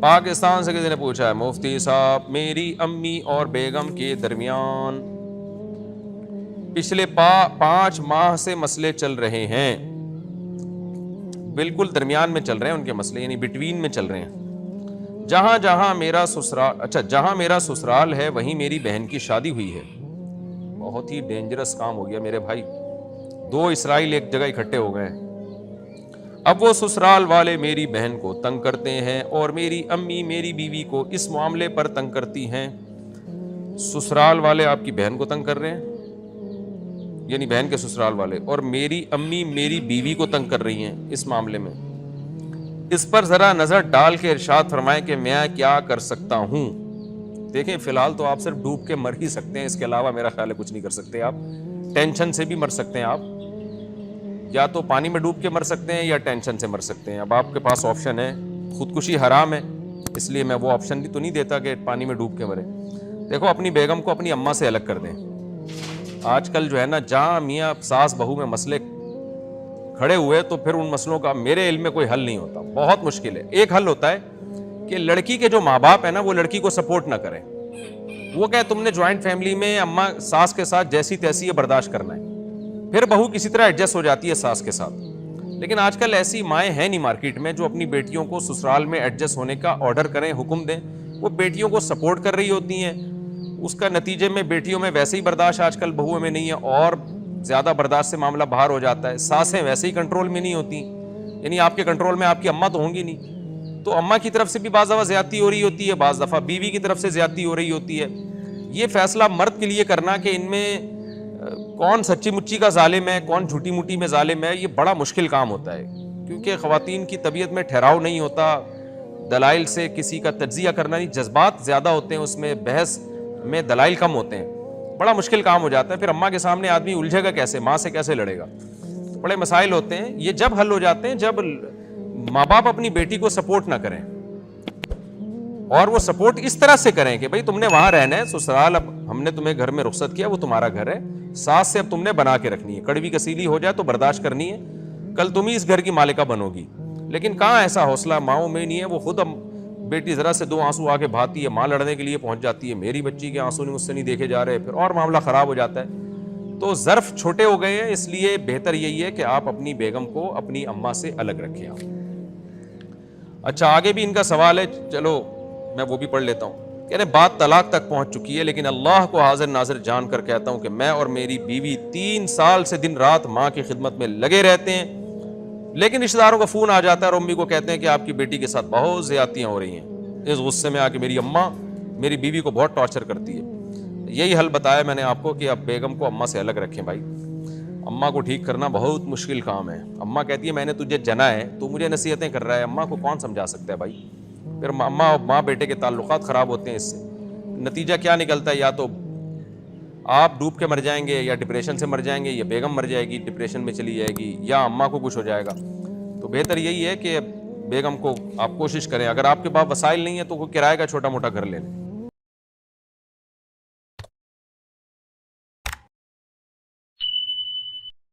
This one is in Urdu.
پاکستان سے کسی نے پوچھا ہے مفتی صاحب میری امی اور بیگم کے درمیان پچھلے 5 ماہ سے مسئلے چل رہے ہیں، بالکل درمیان میں چل رہے ہیں ان کے مسئلے، یعنی بٹوین میں چل رہے ہیں۔ جہاں میرا سسرال ہے وہیں میری بہن کی شادی ہوئی ہے۔ بہت ہی ڈینجرس کام ہو گیا میرے بھائی، 2 اسرائیل ایک جگہ اکٹھے ہو گئے ہیں۔ اب وہ سسرال والے میری بہن کو تنگ کرتے ہیں اور میری امی میری بیوی کو اس معاملے پر تنگ کرتی ہیں۔ سسرال والے آپ کی بہن کو تنگ کر رہے ہیں، یعنی بہن کے سسرال والے، اور میری امی میری بیوی کو تنگ کر رہی ہیں اس معاملے میں۔ اس پر ذرا نظر ڈال کے ارشاد فرمائیں کہ میں کیا کر سکتا ہوں۔ دیکھیں فی الحال تو آپ صرف ڈوب کے مر ہی سکتے ہیں، اس کے علاوہ میرا خیال ہے کچھ نہیں کر سکتے آپ۔ ٹینشن سے بھی مر سکتے ہیں آپ، یا تو پانی میں ڈوب کے مر سکتے ہیں یا ٹینشن سے مر سکتے ہیں۔ اب آپ کے پاس آپشن ہے، خودکشی حرام ہے اس لیے میں وہ آپشن بھی تو نہیں دیتا کہ پانی میں ڈوب کے مرے۔ دیکھو اپنی بیگم کو اپنی اماں سے الگ کر دیں۔ آج کل جو ہے نا جہاں میاں ساس بہو میں مسئلے کھڑے ہوئے تو پھر ان مسئلوں کا میرے علم میں کوئی حل نہیں ہوتا، بہت مشکل ہے۔ ایک حل ہوتا ہے کہ لڑکی کے جو ماں باپ ہیں نا وہ لڑکی کو سپورٹ نہ کریں، وہ کہ تم نے جوائنٹ فیملی میں اماں ساس کے ساتھ جیسی تیسی یہ برداشت کرنا ہے، پھر بہو کسی طرح ایڈجسٹ ہو جاتی ہے ساس کے ساتھ۔ لیکن آج کل ایسی مائیں ہیں نہیں مارکیٹ میں جو اپنی بیٹیوں کو سسرال میں ایڈجسٹ ہونے کا آرڈر کریں، حکم دیں۔ وہ بیٹیوں کو سپورٹ کر رہی ہوتی ہیں، اس کا نتیجے میں بیٹیوں میں ویسے ہی برداشت آج کل بہوؤں میں نہیں ہے، اور زیادہ برداشت سے معاملہ باہر ہو جاتا ہے۔ ساسیں ویسے ہی کنٹرول میں نہیں ہوتی، یعنی آپ کے کنٹرول میں آپ کی اماں تو ہوں گی نہیں، تو اماں کی طرف سے بھی بعض دفعہ زیادتی ہو رہی ہوتی ہے، بعض دفعہ بیوی کی طرف سے زیادتی ہو رہی ہوتی ہے۔ یہ فیصلہ مرد کے لیے کرنا کہ ان میں کون سچی مچی کا ظالم ہے کون جھوٹی موٹی میں ظالم ہے، یہ بڑا مشکل کام ہوتا ہے، کیونکہ خواتین کی طبیعت میں ٹھہراؤ نہیں ہوتا، دلائل سے کسی کا تجزیہ کرنا نہیں، جذبات زیادہ ہوتے ہیں اس میں، بحث میں دلائل کم ہوتے ہیں، بڑا مشکل کام ہو جاتا ہے۔ پھر اماں کے سامنے آدمی الجھے گا کیسے، ماں سے کیسے لڑے گا، بڑے مسائل ہوتے ہیں۔ یہ جب حل ہو جاتے ہیں جب ماں باپ اپنی بیٹی کو سپورٹ نہ کریں، اور وہ سپورٹ اس طرح سے کریں کہ بھائی تم نے وہاں رہنا ہے، سسرال اب ہم نے تمہیں گھر میں رخصت کیا، وہ تمہارا گھر ہے، ساس سے اب تم نے بنا کے رکھنی ہے، کڑوی کسیلی ہو جائے تو برداشت کرنی ہے، کل تم ہی اس گھر کی مالکہ بنو گی۔ لیکن کہاں ایسا حوصلہ ماؤں میں نہیں ہے، وہ خود بیٹی ذرا سے 2 آنسو آگے بہاتی ہے، ماں لڑنے کے لیے پہنچ جاتی ہے، میری بچی کے آنسو مجھ سے نہیں دیکھے جا رہے، پھر اور معاملہ خراب ہو جاتا ہے۔ تو ظرف چھوٹے ہو گئے ہیں، اس لیے بہتر یہی ہے کہ آپ اپنی بیگم کو اپنی اماں سے الگ رکھیں آپ۔ اچھا آگے بھی ان کا سوال ہے، چلو میں وہ بھی پڑھ لیتا ہوں۔ کہنے بات طلاق تک پہنچ چکی ہے، لیکن اللہ کو حاضر ناظر جان کر کہتا ہوں کہ میں اور میری بیوی 3 سال سے دن رات ماں کی خدمت میں لگے رہتے ہیں، لیکن رشتہ داروں کا فون آ جاتا ہے اور امی کو کہتے ہیں کہ آپ کی بیٹی کے ساتھ بہت زیادتیاں ہو رہی ہیں۔ اس غصے میں آ کے میری اماں میری بیوی کو بہت ٹارچر کرتی ہے۔ یہی حل بتایا میں نے آپ کو کہ آپ بیگم کو اماں سے الگ رکھیں بھائی۔ اماں کو ٹھیک کرنا بہت مشکل کام ہے۔ اماں کہتی ہے میں نے تجھے جنا ہے، تو مجھے نصیحتیں کر رہا ہے، اماں کو کون سمجھا سکتا ہے بھائی؟ پھر ماں بیٹے کے تعلقات خراب ہوتے ہیں، اس سے نتیجہ کیا نکلتا ہے، یا تو آپ ڈوب کے مر جائیں گے، یا ڈپریشن سے مر جائیں گے، یا بیگم مر جائے گی ڈپریشن میں چلی جائے گی، یا اماں کو کچھ ہو جائے گا۔ تو بہتر یہی ہے کہ بیگم کو آپ کوشش کریں، اگر آپ کے پاس وسائل نہیں ہے تو کوئی کرائے کا چھوٹا موٹا گھر لے لیں،